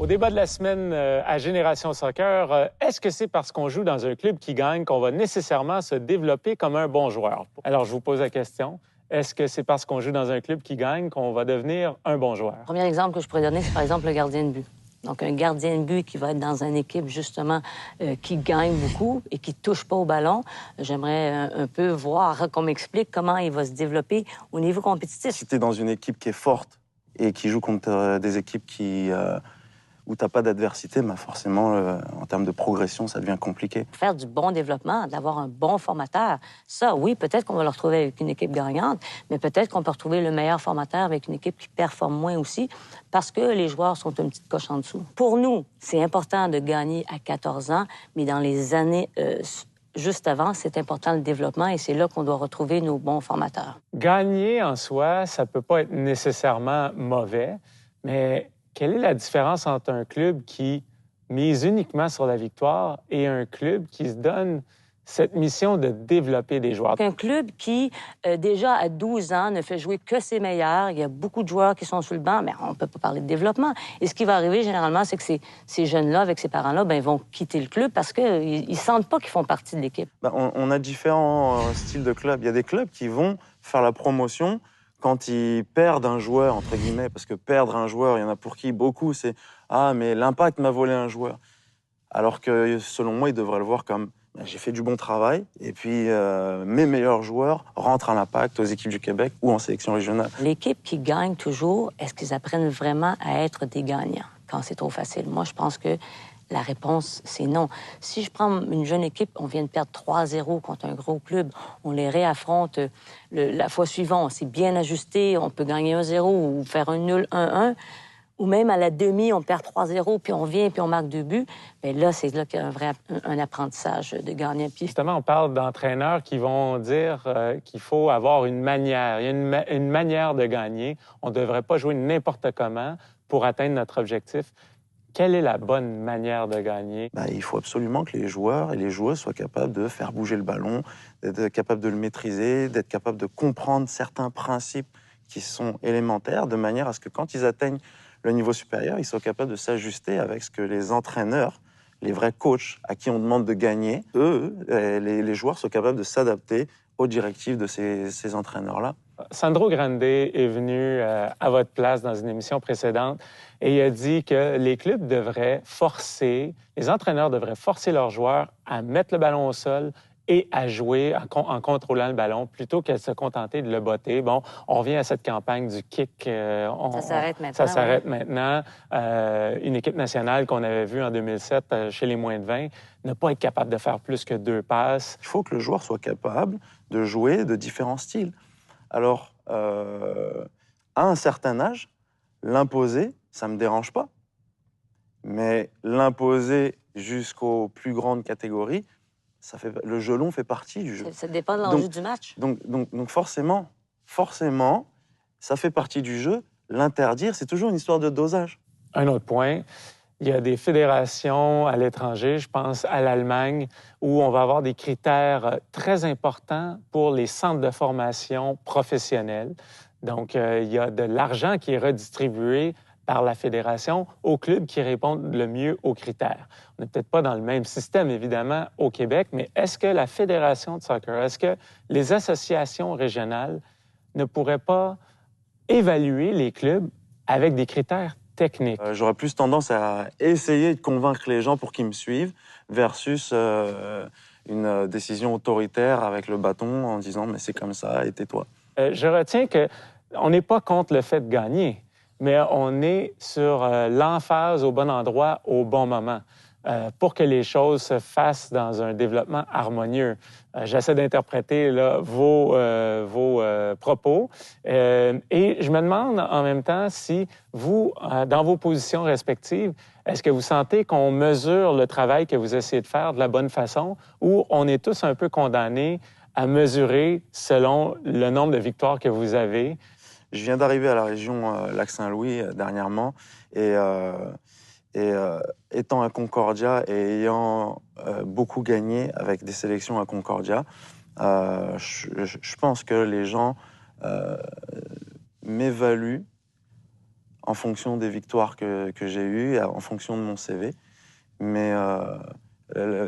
Au débat de la semaine à Génération Soccer, est-ce que c'est parce qu'on joue dans un club qui gagne qu'on va nécessairement se développer comme un bon joueur? Alors, je vous pose la question. Est-ce que c'est parce qu'on joue dans un club qui gagne qu'on va devenir un bon joueur? Le premier exemple que je pourrais donner, c'est par exemple le gardien de but. Donc, un gardien de but qui va être dans une équipe, justement, qui gagne beaucoup et qui ne touche pas au ballon, j'aimerais un peu voir qu'on m'explique comment il va se développer au niveau compétitif. Si tu es dans une équipe qui est forte et qui joue contre des équipes où tu n'as pas d'adversité, bah forcément, en termes de progression, ça devient compliqué. Faire du bon développement, d'avoir un bon formateur, ça, oui, peut-être qu'on va le retrouver avec une équipe gagnante, mais peut-être qu'on peut retrouver le meilleur formateur avec une équipe qui performe moins aussi, parce que les joueurs sont une petite coche en dessous. Pour nous, c'est important de gagner à 14 ans, mais dans les années juste avant, c'est important le développement et c'est là qu'on doit retrouver nos bons formateurs. Gagner en soi, ça peut pas être nécessairement mauvais, mais quelle est la différence entre un club qui mise uniquement sur la victoire et un club qui se donne cette mission de développer des joueurs? Un club qui, déjà à 12 ans, ne fait jouer que ses meilleurs, il y a beaucoup de joueurs qui sont sur le banc, mais on ne peut pas parler de développement. Et ce qui va arriver, généralement, c'est que ces jeunes-là, avec ces parents-là, ben, ils vont quitter le club parce qu'ils ne sentent pas qu'ils font partie de l'équipe. On a différents styles de clubs. Il y a des clubs qui vont faire la promotion quand ils perdent un joueur, entre guillemets, parce que perdre un joueur, il y en a pour qui beaucoup, c'est « Ah, mais l'Impact m'a volé un joueur ». Alors que, selon moi, ils devraient le voir comme « J'ai fait du bon travail, et puis mes meilleurs joueurs rentrent à l'Impact, aux équipes du Québec ou en sélection régionale ». L'équipe qui gagne toujours, est-ce qu'ils apprennent vraiment à être des gagnants quand c'est trop facile? Moi, je pense que la réponse, c'est non. Si je prends une jeune équipe, on vient de perdre 3-0 contre un gros club, on les réaffronte la fois suivante, on s'est bien ajusté, on peut gagner 1-0 ou faire un nul 1-1, ou même à la demi, on perd 3-0, puis on vient, puis on marque 2 buts, bien là, c'est là qu'il y a un apprentissage de gagner. Puis justement, on parle d'entraîneurs qui vont dire qu'il faut avoir une manière. Il y a une manière de gagner. On ne devrait pas jouer n'importe comment pour atteindre notre objectif. Quelle est la bonne manière de gagner? Il faut absolument que les joueurs et les joueuses soient capables de faire bouger le ballon, d'être capables de le maîtriser, d'être capables de comprendre certains principes qui sont élémentaires, de manière à ce que quand ils atteignent le niveau supérieur, ils soient capables de s'ajuster avec ce que les entraîneurs, les vrais coachs à qui on demande de gagner, eux, les joueurs soient capables de s'adapter aux directives de ces entraîneurs-là. Sandro Grande est venu à votre place dans une émission précédente et il a dit que les clubs devraient forcer, les entraîneurs devraient forcer leurs joueurs à mettre le ballon au sol et à jouer en contrôlant le ballon plutôt qu'à se contenter de le botter. Bon, on revient à cette campagne du kick. Ça s'arrête maintenant. Ça s'arrête maintenant. Une équipe nationale qu'on avait vue en 2007 chez les moins de 20 ne pas être capable de faire plus que 2 passes. Il faut que le joueur soit capable de jouer de différents styles. Alors, à un certain âge, l'imposer, ça ne me dérange pas. Mais l'imposer jusqu'aux plus grandes catégories, le jeu long fait partie du jeu. Ça dépend de l'enjeu du match. Donc forcément, ça fait partie du jeu. L'interdire, c'est toujours une histoire de dosage. Un autre point, il y a des fédérations à l'étranger, je pense à l'Allemagne, où on va avoir des critères très importants pour les centres de formation professionnels. Donc, il y a de l'argent qui est redistribué par la fédération aux clubs qui répondent le mieux aux critères. On n'est peut-être pas dans le même système, évidemment, au Québec, mais est-ce que la Fédération de soccer, est-ce que les associations régionales ne pourraient pas évaluer les clubs avec des critères techniques? J'aurais plus tendance à essayer de convaincre les gens pour qu'ils me suivent versus une décision autoritaire avec le bâton en disant « mais c'est comme ça et tais-toi ». Je retiens qu'on n'est pas contre le fait de gagner, mais on est sur l'emphase au bon endroit, au bon moment, pour que les choses se fassent dans un développement harmonieux. J'essaie d'interpréter là, vos propos et je me demande en même temps si vous, dans vos positions respectives, est-ce que vous sentez qu'on mesure le travail que vous essayez de faire de la bonne façon ou on est tous un peu condamnés à mesurer selon le nombre de victoires que vous avez? Je viens d'arriver à la région Lac-Saint-Louis dernièrement et étant à Concordia et ayant beaucoup gagné avec des sélections à Concordia, je pense que les gens m'évaluent en fonction des victoires que j'ai eues, en fonction de mon CV. Mais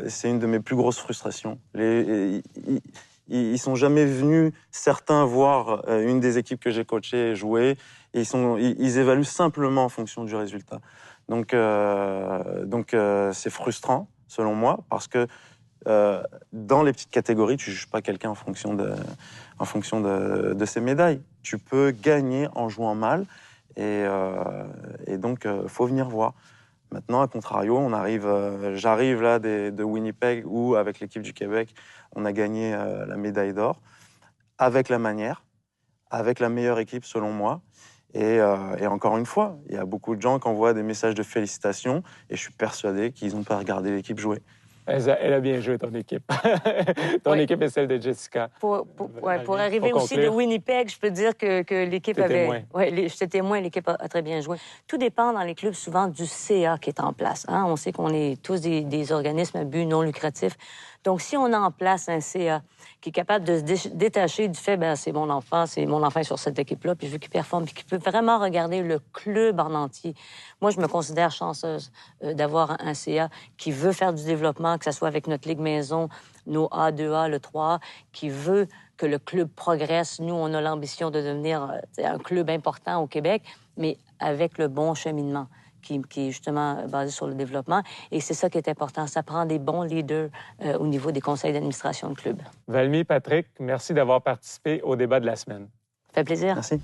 c'est une de mes plus grosses frustrations. Ils sont jamais venus, certains, voir une des équipes que j'ai coachées jouer. Et ils évaluent simplement en fonction du résultat. Donc c'est frustrant, selon moi, parce que dans les petites catégories, tu ne juges pas quelqu'un en fonction de ses médailles. Tu peux gagner en jouant mal, et donc faut venir voir. Maintenant, à contrario, j'arrive là de Winnipeg, où avec l'équipe du Québec, on a gagné la médaille d'or, avec la manière, avec la meilleure équipe selon moi. Et encore une fois, il y a beaucoup de gens qui envoient des messages de félicitations, et je suis persuadé qu'ils n'ont pas regardé l'équipe jouer. Elle a bien joué, ton équipe. Ton équipe est celle de Jessica. Pour arriver aussi de Winnipeg, je peux dire que l'équipe avait... J'étais témoin, l'équipe a très bien joué. Tout dépend dans les clubs souvent du CA qui est en place. Hein? On sait qu'on est tous des organismes à but non lucratif. Donc, si on a en place un CA qui est capable de se détacher du fait, c'est mon enfant est sur cette équipe-là, puis je veux qu'il performe, puis qu'il peut vraiment regarder le club en entier. Moi, je me considère chanceuse d'avoir un CA qui veut faire du développement, que ce soit avec notre Ligue maison, nos A, 2A, le 3A, qui veut que le club progresse. Nous, on a l'ambition de devenir un club important au Québec, mais avec le bon cheminement qui est justement basé sur le développement. Et c'est ça qui est important. Ça prend des bons leaders au niveau des conseils d'administration de clubs. Valmy, Patrick, merci d'avoir participé au débat de la semaine. Ça fait plaisir. Merci.